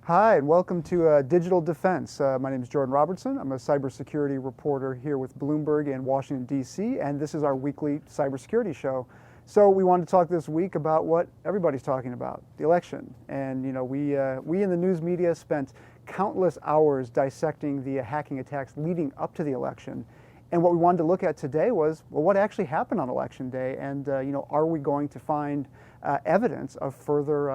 Hi, and welcome to Digital Defense. My name is Jordan Robertson. I'm a cybersecurity reporter here with Bloomberg in Washington, D.C., and this is our weekly cybersecurity show. So we wanted to talk this week about what everybody's talking about, the election. And we in the news media spent countless hours dissecting the hacking attacks leading up to the election. And what we wanted to look at today was, well, what actually happened on Election Day, and are we going to find evidence of further,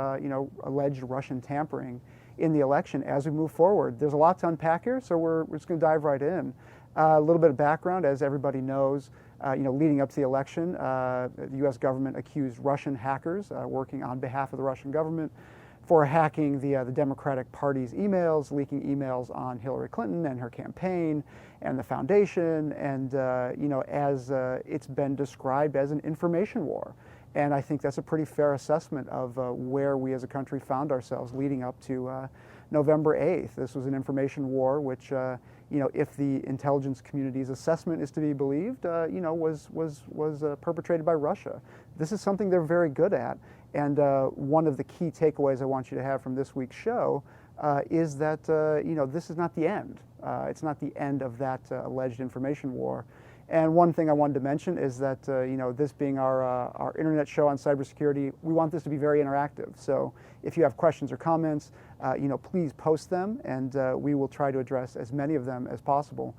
alleged Russian tampering in the election as we move forward? There's a lot to unpack here, so we're just going to dive right in. A little bit of background, as everybody knows, leading up to the election, the U.S. government accused Russian hackers working on behalf of the Russian government for hacking the Democratic Party's emails, leaking emails on Hillary Clinton and her campaign and the foundation, and as it's been described as an information war. And I think that's a pretty fair assessment of where we as a country found ourselves leading up to November 8th. This was an information war which, if the intelligence community's assessment is to be believed, was perpetrated by Russia. This is something they're very good at. And one of the key takeaways I want you to have from this week's show is that, this is not the end. It's not the end of that alleged information war. And one thing I wanted to mention is that, this being our internet show on cybersecurity, we want this to be very interactive. So if you have questions or comments, please post them, and we will try to address as many of them as possible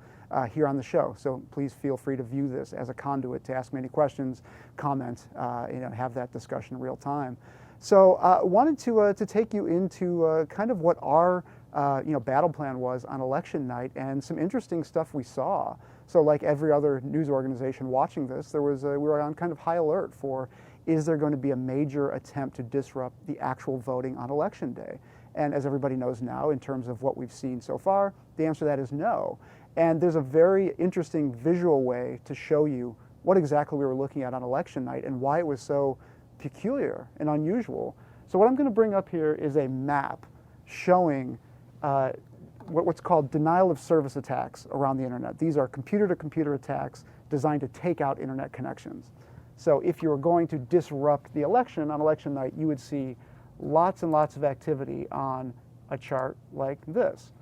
here on the show. So please feel free to view this as a conduit to ask me any questions, comment, have that discussion in real time. So I wanted to take you into kind of what our battle plan was on election night, and some interesting stuff we saw. So like every other news organization watching this, we were on kind of high alert for, is there going to be a major attempt to disrupt the actual voting on election day? And as everybody knows now, in terms of what we've seen so far, the answer to that is no. And there's a very interesting visual way to show you what exactly we were looking at on election night and why it was so peculiar and unusual. So what I'm going to bring up here is a map showing what's called denial of service attacks around the internet. These are computer-to-computer attacks designed to take out internet connections. So if you were going to disrupt the election on election night, you would see lots and lots of activity on a chart like this.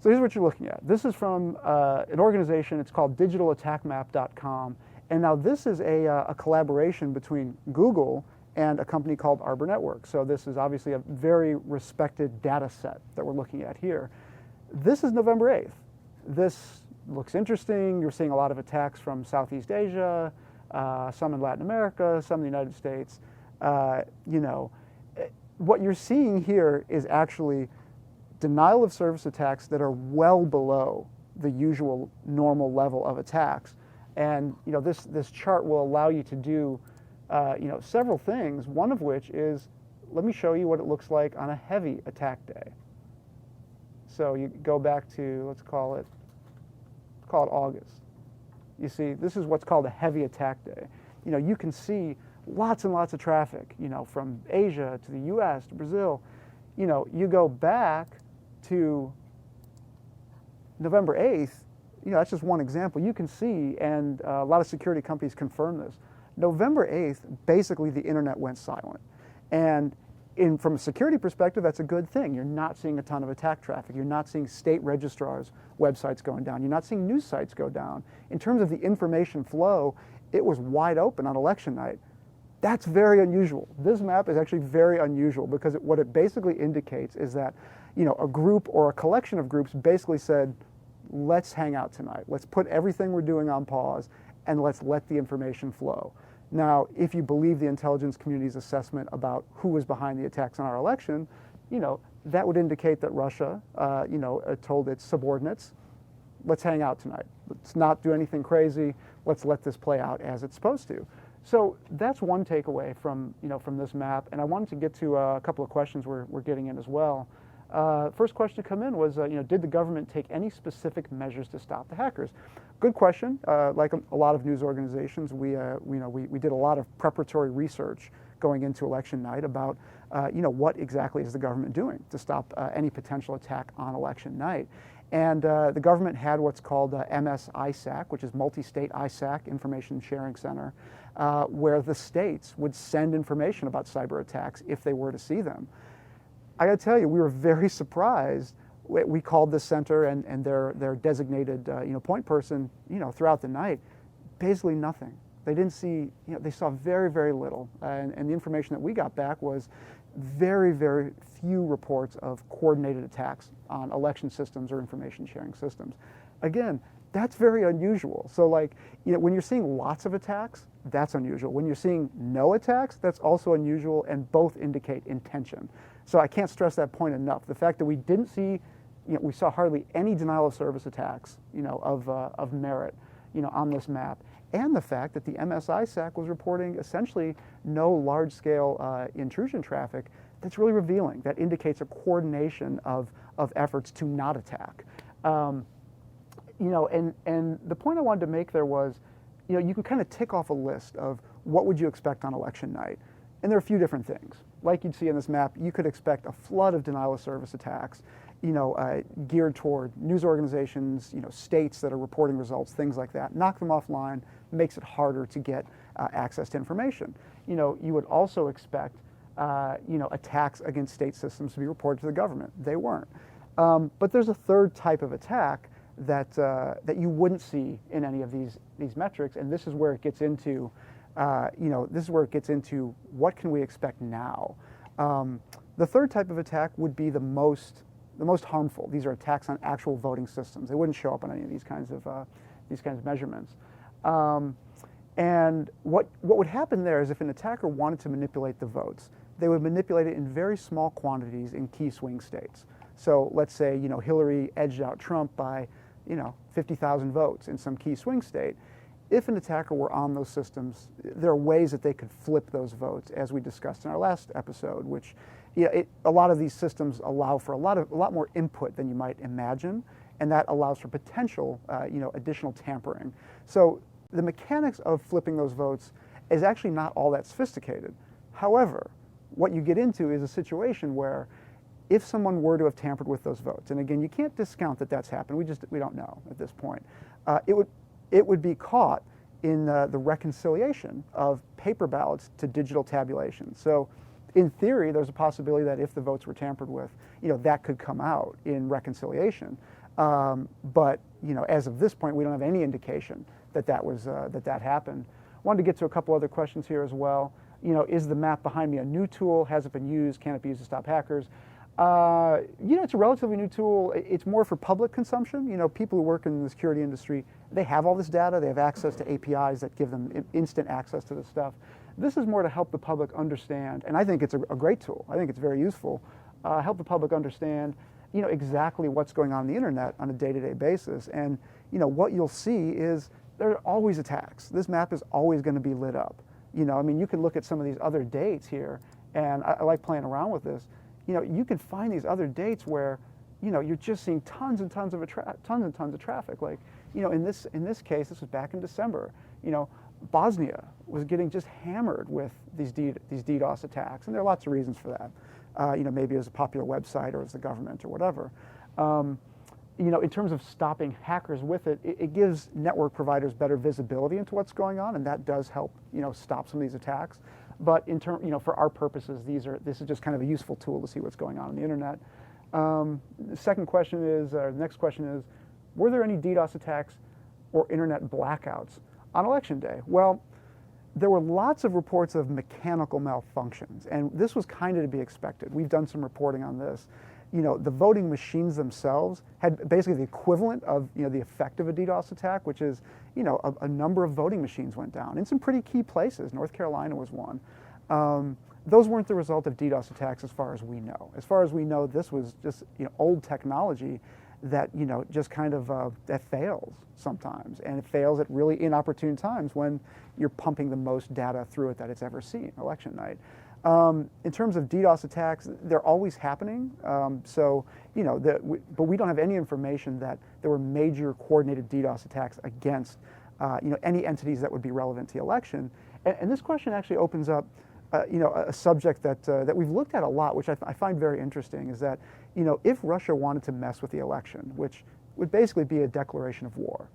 So here's what you're looking at. This is from an organization. It's called digitalattackmap.com. And now this is a collaboration between Google and a company called Arbor Network. So this is obviously a very respected data set that we're looking at here. This is November 8th. This looks interesting. You're seeing a lot of attacks from Southeast Asia, some in Latin America, some in the United States. What you're seeing here is actually denial of service attacks that are well below the usual normal level of attacks. And this chart will allow you to do several things, one of which is, let me show you what it looks like on a heavy attack day. So you go back to, let's call it August. You see, this is what's called a heavy attack day. You can see lots and lots of traffic, from Asia to the US to Brazil. You go back to November 8th, that's just one example. You can see, and a lot of security companies confirm this, November 8th, basically the internet went silent. And from a security perspective, that's a good thing. You're not seeing a ton of attack traffic. You're not seeing state registrars' websites going down. You're not seeing news sites go down. In terms of the information flow, it was wide open on election night. That's very unusual. This map is actually very unusual because what it basically indicates is that, a group or a collection of groups basically said, let's hang out tonight. Let's put everything we're doing on pause and let's let the information flow. Now, if you believe the intelligence community's assessment about who was behind the attacks on our election, that would indicate that Russia, told its subordinates, let's hang out tonight. Let's not do anything crazy. Let's let this play out as it's supposed to. So that's one takeaway from this map. And I wanted to get to a couple of questions we're getting in as well. First question to come in was, did the government take any specific measures to stop the hackers? Good question. Like a lot of news organizations, we did a lot of preparatory research going into election night about, what exactly is the government doing to stop any potential attack on election night. And the government had what's called MS-ISAC, which is Multi-State ISAC Information Sharing Center, where the states would send information about cyber attacks if they were to see them. I got to tell you, we were very surprised. We called the center and their designated point person throughout the night. Basically nothing. They didn't see, they saw very, very little. And the information that we got back was very, very few reports of coordinated attacks on election systems or information sharing systems. Again, that's very unusual. So when you're seeing lots of attacks, that's unusual. When you're seeing no attacks, that's also unusual, and both indicate intention. So I can't stress that point enough. The fact that we didn't see, we saw hardly any denial of service attacks, of merit, on this map, and the fact that the MSISAC was reporting essentially no large-scale intrusion traffic, that's really revealing. That indicates a coordination of efforts to not attack. And the point I wanted to make there was, you can kind of tick off a list of what would you expect on election night, and there are a few different things. Like you'd see in this map, you could expect a flood of denial of service attacks, geared toward news organizations, states that are reporting results, things like that. Knock them offline, makes it harder to get access to information. You would also expect, attacks against state systems to be reported to the government. They weren't. But there's a third type of attack that you wouldn't see in any of these metrics, and this is where it gets into, what can we expect now? The third type of attack would be the most harmful. These are attacks on actual voting systems. They wouldn't show up on any of these kinds of measurements. And what would happen there is if an attacker wanted to manipulate the votes, they would manipulate it in very small quantities in key swing states. So let's say Hillary edged out Trump by 50,000 votes in some key swing state. If an attacker were on those systems, there are ways that they could flip those votes, as we discussed in our last episode, which a lot of these systems allow for a lot more input than you might imagine, and that allows for potential additional tampering. So the mechanics of flipping those votes is actually not all that sophisticated. However, what you get into is a situation where if someone were to have tampered with those votes, and again, you can't discount that that's happened, we don't know at this point, it would be caught in the reconciliation of paper ballots to digital tabulation. So in theory, there's a possibility that if the votes were tampered with, that could come out in reconciliation. But as of this point, we don't have any indication that that happened. Wanted to get to a couple other questions here as well. Is the map behind me a new tool? Has it been used? Can it be used to stop hackers? It's a relatively new tool. It's more for public consumption. People who work in the security industry, they have all this data. They have access to APIs that give them instant access to this stuff. This is more to help the public understand, and I think it's a great tool. I think it's very useful. Help the public understand, exactly what's going on the internet on a day-to-day basis. And, what you'll see is there are always attacks. This map is always going to be lit up. You can look at some of these other dates here, and I like playing around with this. You can find these other dates where, you're just seeing tons and tons of traffic. Like, in this case, this was back in December. Bosnia was getting just hammered with these DDoS attacks, and there are lots of reasons for that. Maybe it was a popular website or it was the government or whatever. In terms of stopping hackers with it, it gives network providers better visibility into what's going on, and that does help, stop some of these attacks. But for our purposes, this is just kind of a useful tool to see what's going on the internet. The next question is, were there any DDoS attacks or internet blackouts on election day? Well, there were lots of reports of mechanical malfunctions, and this was kind of to be expected. We've done some reporting on this. The voting machines themselves had basically the equivalent of, the effect of a DDoS attack, which is, a number of voting machines went down in some pretty key places. North Carolina was one. Those weren't the result of DDoS attacks as far as we know. As far as we know, this was just, old technology that, just kind of, that fails sometimes. And it fails at really inopportune times when you're pumping the most data through it that it's ever seen, election night. In terms of DDoS attacks, they're always happening. But we don't have any information that there were major coordinated DDoS attacks against, any entities that would be relevant to the election. And this question actually opens up, a subject that we've looked at a lot, which I find very interesting, is that, if Russia wanted to mess with the election, which would basically be a declaration of war,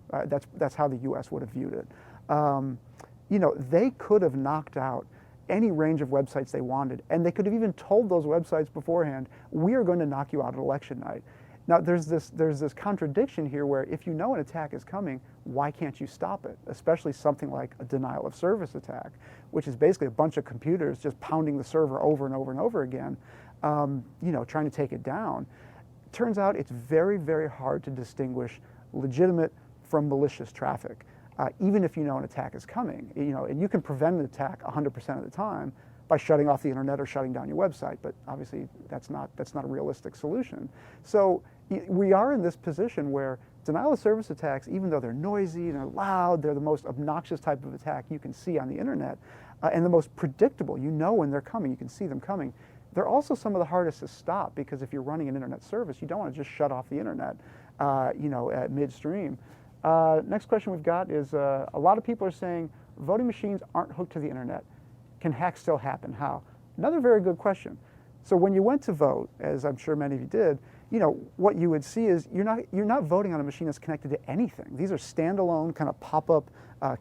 that's how the U.S. would have viewed it. They could have knocked out any range of websites they wanted. And they could have even told those websites beforehand, we are going to knock you out at election night. Now, there's this contradiction here where if you know an attack is coming, why can't you stop it? Especially something like a denial of service attack, which is basically a bunch of computers just pounding the server over and over and over again, trying to take it down. Turns out it's very, very hard to distinguish legitimate from malicious traffic, even if you know an attack is coming. And you can prevent an attack 100% of the time by shutting off the internet or shutting down your website, but obviously that's not a realistic solution. So we are in this position where denial of service attacks, even though they're noisy and they're loud, they're the most obnoxious type of attack you can see on the internet, and the most predictable. You know when they're coming, you can see them coming. They're also some of the hardest to stop, because if you're running an internet service, you don't want to just shut off the internet, at midstream. Next question we've got is, a lot of people are saying voting machines aren't hooked to the internet. Can hacks still happen? How? Another very good question. So when you went to vote, as I'm sure many of you did, what you would see is you're not voting on a machine that's connected to anything. These are standalone kind of pop-up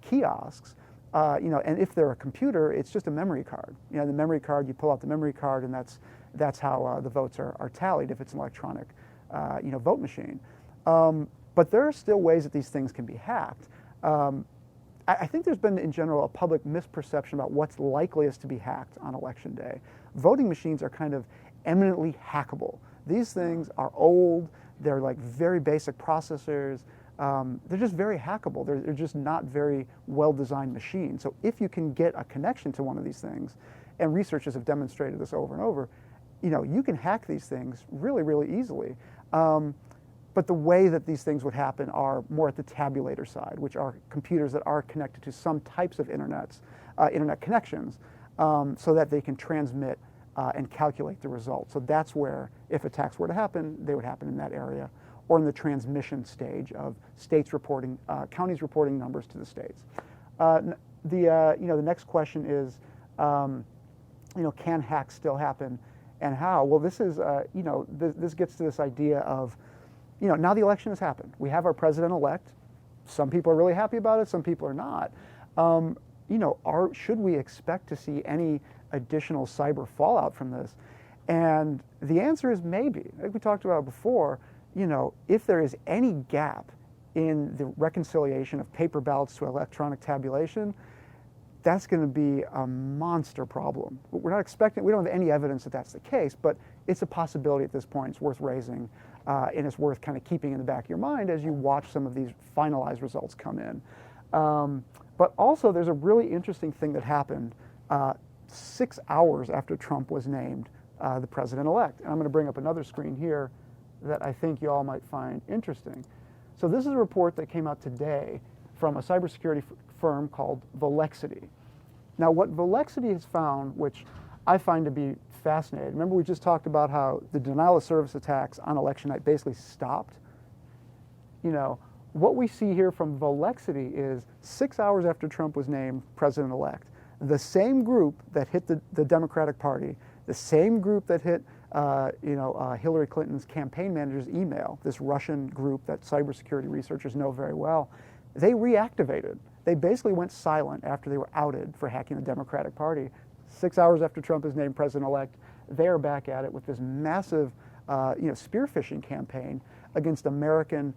kiosks. And if they're a computer, it's just a memory card. The memory card, you pull out the memory card, and that's how the votes are tallied if it's an electronic, vote machine. But there are still ways that these things can be hacked. I think there's been, in general, a public misperception about what's likeliest to be hacked on Election Day. Voting machines are kind of eminently hackable. These things are old. They're like very basic processors. They're just very hackable. They're just not very well-designed machines. So if you can get a connection to one of these things, and researchers have demonstrated this over and over, you can hack these things really, really easily. But the way that these things would happen are more at the tabulator side, which are computers that are connected to some types of internet connections, so that they can transmit and calculate the results. So that's where, if attacks were to happen, they would happen in that area, or in the transmission stage of states reporting, counties reporting numbers to the states. The next question is, can hacks still happen, and how? Well, this is, this gets to this idea of, now the election has happened. We have our president-elect. Some people are really happy about it. Some people are not. Should we expect to see any additional cyber fallout from this? And the answer is maybe. Like we talked about before, if there is any gap in the reconciliation of paper ballots to electronic tabulation, that's going to be a monster problem. We're not expecting, we don't have any evidence that that's the case, but it's a possibility at this point. It's worth raising. And it's worth kind of keeping in the back of your mind as you watch some of these finalized results come in. But also, there's a really interesting thing that happened 6 hours after Trump was named the president-elect. And I'm going to bring up another screen here that I think you all might find interesting. So this is a report that came out today from a cybersecurity firm called Volexity. Now, what Volexity has found, which I find to be fascinating. Remember, we just talked about how the denial of service attacks on election night basically stopped? What we see here from Volexity is 6 hours after Trump was named president-elect, the same group that hit the Democratic Party, the same group that hit Hillary Clinton's campaign manager's email, this Russian group that cybersecurity researchers know very well, they reactivated. They basically went silent after they were outed for hacking the Democratic Party. 6 hours after Trump is named president-elect, they are back at it with this massive, spear phishing campaign against American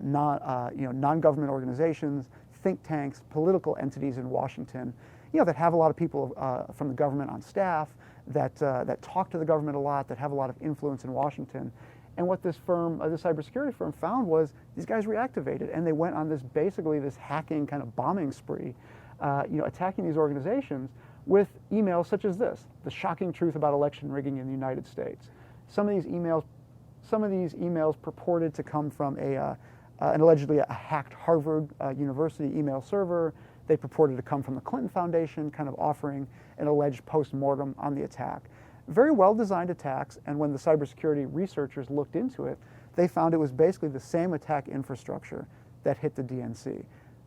non-government organizations, think tanks, political entities in Washington, that have a lot of people from the government on staff, that talk to the government a lot, that have a lot of influence in Washington. And what this firm, this cybersecurity firm, found was these guys reactivated, and they went on this hacking kind of bombing spree, attacking these organizations with emails such as this: the shocking truth about election rigging in the United States. Some of these emails purported to come from an allegedly a hacked Harvard University email server. They purported to come from the Clinton Foundation, kind of offering an alleged post-mortem on the attack. Very well-designed attacks, and when the cybersecurity researchers looked into it, they found it was basically the same attack infrastructure that hit the DNC.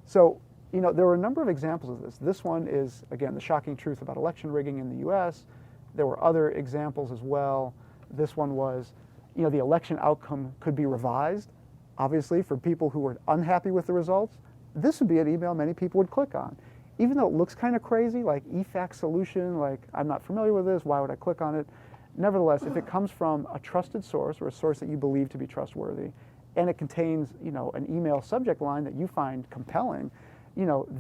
So, there were a number of examples of this. This one is, again, the shocking truth about election rigging in the US. There were other examples as well. This one was, the election outcome could be revised. Obviously, for people who were unhappy with the results, this would be an email many people would click on. even though it looks kind of crazy, like eFax solution, like I'm not familiar with this, why would I click on it? Nevertheless, if it comes from a trusted source or a source that you believe to be trustworthy, and it contains, an email subject line that you find compelling,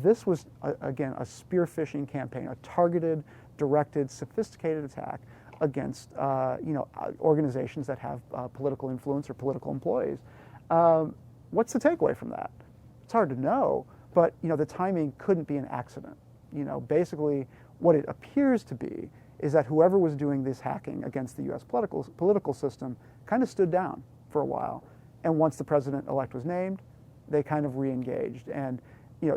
this was, again, a spear phishing campaign, a targeted, directed, sophisticated attack against, organizations that have political influence or political employees. What's the takeaway from that? It's hard to know, but, the timing couldn't be an accident. Basically, what it appears to be is that whoever was doing this hacking against the U.S. political system kind of stood down for a while. And once the president-elect was named, they kind of re-engaged. And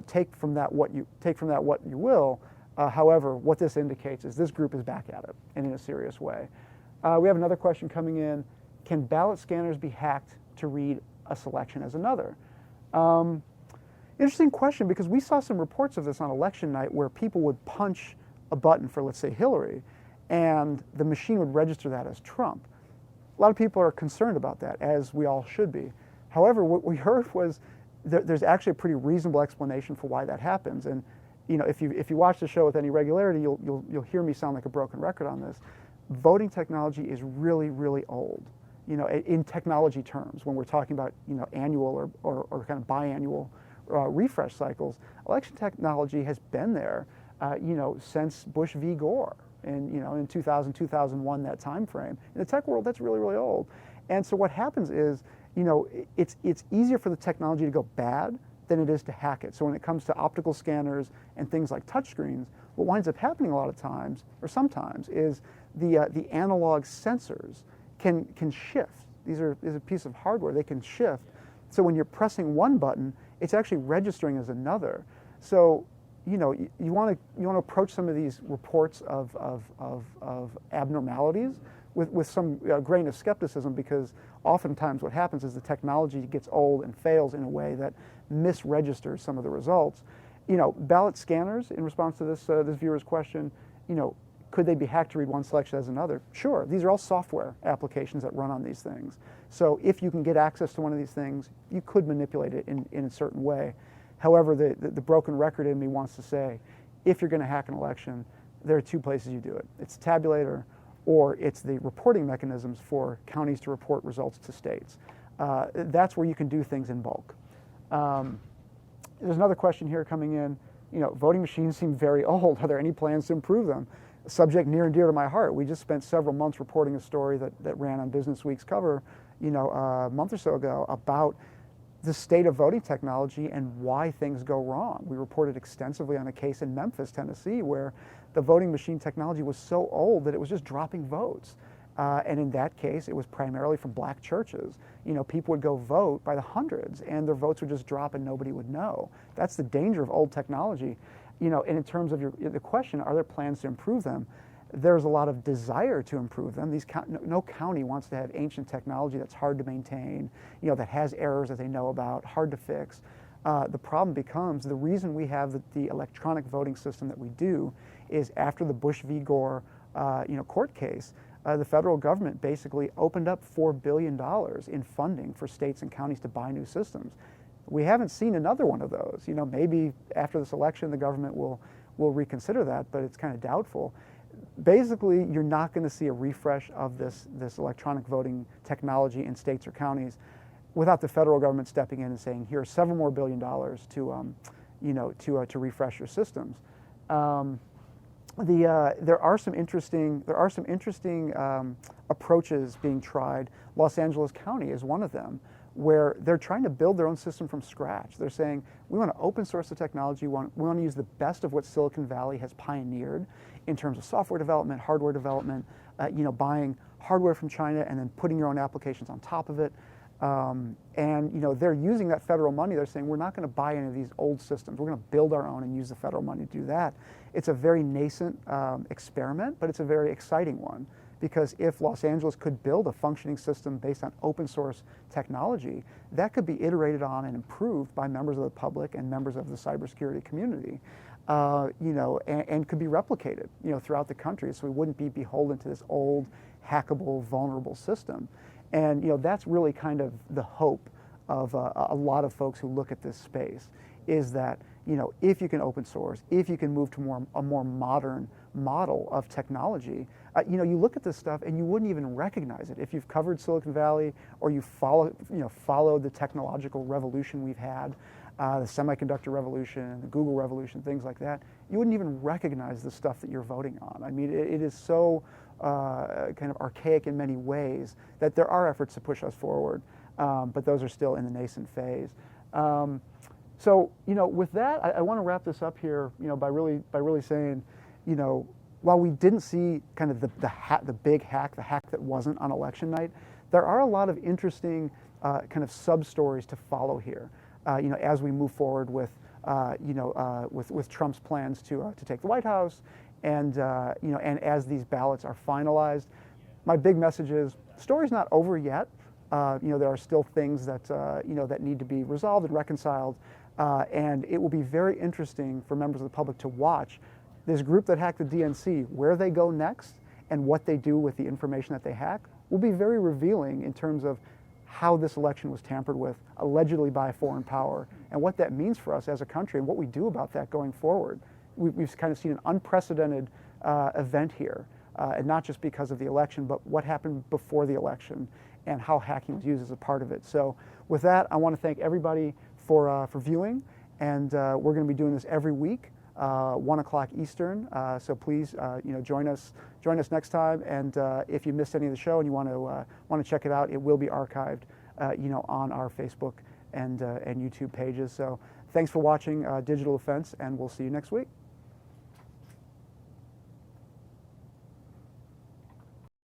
take from that what you will. However, what this indicates is this group is back at it and in a serious way. We have another question coming in: can ballot scanners be hacked to read a selection as another? Interesting question, because we saw some reports of this on election night where people would punch a button for, let's say, Hillary, and the machine would register that as Trump. A lot of people are concerned about that, as we all should be. However, what we heard was there's actually a pretty reasonable explanation for why that happens. And if you watch the show with any regularity, you'll hear me sound like a broken record on this. Voting technology is really, really old. In technology terms, when we're talking about annual or kind of biannual refresh cycles, election technology has been there, since Bush v. Gore. And in 2000, 2001, that time frame. In the tech world, that's really, really old. And so what happens is, it's easier for the technology to go bad than it is to hack it. So when it comes to optical scanners and things like touchscreens, what winds up happening a lot of times, or sometimes, is the analog sensors can shift. These are a piece of hardware. They can shift. So when you're pressing one button, it's actually registering as another. So you want to approach some of these reports of abnormalities with some grain of skepticism, because oftentimes what happens is the technology gets old and fails in a way that misregisters some of the results. Ballot scanners, in response to this viewer's question, could they be hacked to read one selection as another? Sure. These are all software applications that run on these things. So if you can get access to one of these things, you could manipulate it in a certain way. However, the broken record in me wants to say, if you're going to hack an election, there are two places you do it. It's the tabulator, or it's the reporting mechanisms for counties to report results to states. That's where you can do things in bulk. There's another question here coming in. Voting machines seem very old. Are there any plans to improve them? A subject near and dear to my heart. We just spent several months reporting a story that ran on Business Week's cover, a month or so ago, about the state of voting technology and why things go wrong. We reported extensively on a case in Memphis, Tennessee, where the voting machine technology was so old that it was just dropping votes. And in that case, it was primarily from black churches. People would go vote by the hundreds, and their votes would just drop and nobody would know. That's the danger of old technology. And in terms of the question, are there plans to improve them? There's a lot of desire to improve them. No county wants to have ancient technology that's hard to maintain, that has errors that they know about, hard to fix. The problem becomes, the reason we have the electronic voting system that we do is after the Bush v. Gore court case, the federal government basically opened up $4 billion in funding for states and counties to buy new systems. We haven't seen another one of those. Maybe after this election the government will reconsider that, but it's kind of doubtful. Basically, you're not going to see a refresh of this electronic voting technology in states or counties without the federal government stepping in and saying, "Here are several more $1 billion to refresh your systems." There are some interesting approaches being tried. Los Angeles County is one of them, where they're trying to build their own system from scratch. They're saying, we want to open source the technology, we want to use the best of what Silicon Valley has pioneered in terms of software development, hardware development, buying hardware from China and then putting your own applications on top of it. They're using that federal money. They're saying, we're not going to buy any of these old systems. We're going to build our own and use the federal money to do that. It's a very nascent experiment, but it's a very exciting one. Because if Los Angeles could build a functioning system based on open source technology, that could be iterated on and improved by members of the public and members of the cybersecurity community, and could be replicated, throughout the country, so we wouldn't be beholden to this old, hackable, vulnerable system. And that's really kind of the hope of a lot of folks who look at this space, is that if you can open source, if you can move to a more modern model of technology, you look at this stuff and you wouldn't even recognize it. If you've covered Silicon Valley or you followed the technological revolution we've had, the semiconductor revolution, the Google revolution, things like that, you wouldn't even recognize the stuff that you're voting on. I mean, it is so kind of archaic in many ways that there are efforts to push us forward, but those are still in the nascent phase. So, with that, I want to wrap this up here, by really saying, while we didn't see kind of the big hack, the hack that wasn't on election night, there are a lot of interesting kind of sub-stories to follow here, as we move forward with Trump's plans to take the White House, and and as these ballots are finalized. My big message is, the story's not over yet. There are still things that that need to be resolved and reconciled, and it will be very interesting for members of the public to watch this group that hacked the DNC, where they go next and what they do with the information that they hack will be very revealing in terms of how this election was tampered with, allegedly by a foreign power, and what that means for us as a country and what we do about that going forward. We've kind of seen an unprecedented event here, and not just because of the election, but what happened before the election and how hacking was used as a part of it. So with that, I want to thank everybody for viewing, and we're going to be doing this every week, 1 o'clock Eastern. So please, join us next time. And if you missed any of the show and you want to check it out, it will be archived, on our Facebook and YouTube pages. So thanks for watching Digital Defense, and we'll see you next week.